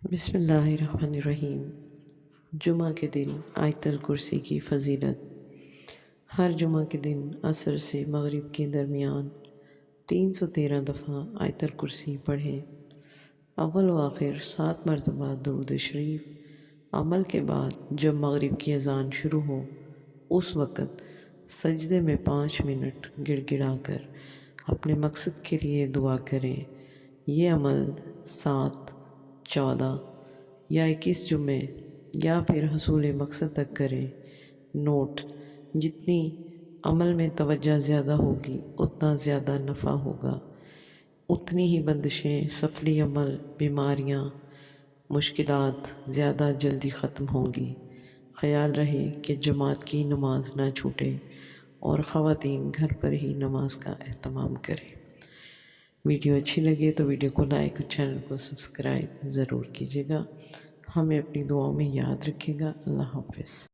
بسم اللہ الرحمن الرحیم۔ جمعہ کے دن آیت الکرسی کی فضیلت۔ ہر جمعہ کے دن عصر سے مغرب کے درمیان 313 دفعہ آیت الکرسی پڑھیں۔ اول و آخر 7 مرتبہ درود شریف۔ عمل کے بعد جب مغرب کی اذان شروع ہو اس وقت سجدے میں 5 منٹ گڑ گڑا کر اپنے مقصد کے لیے دعا کریں۔ یہ عمل 7، 14 یا 21 جمعے یا پھر حصول مقصد تک کریں۔ نوٹ: جتنی عمل میں توجہ زیادہ ہوگی اتنا زیادہ نفع ہوگا، اتنی ہی بندشیں، سفلی عمل، بیماریاں، مشکلات زیادہ جلدی ختم ہوں گی۔ خیال رہے کہ جماعت کی نماز نہ چھوٹے اور خواتین گھر پر ہی نماز کا اہتمام کریں۔ ویڈیو اچھی لگے تو ویڈیو کو لائک اور چینل کو سبسکرائب ضرور کیجیے گا۔ ہمیں اپنی دعاؤں میں یاد رکھیے گا۔ اللہ حافظ۔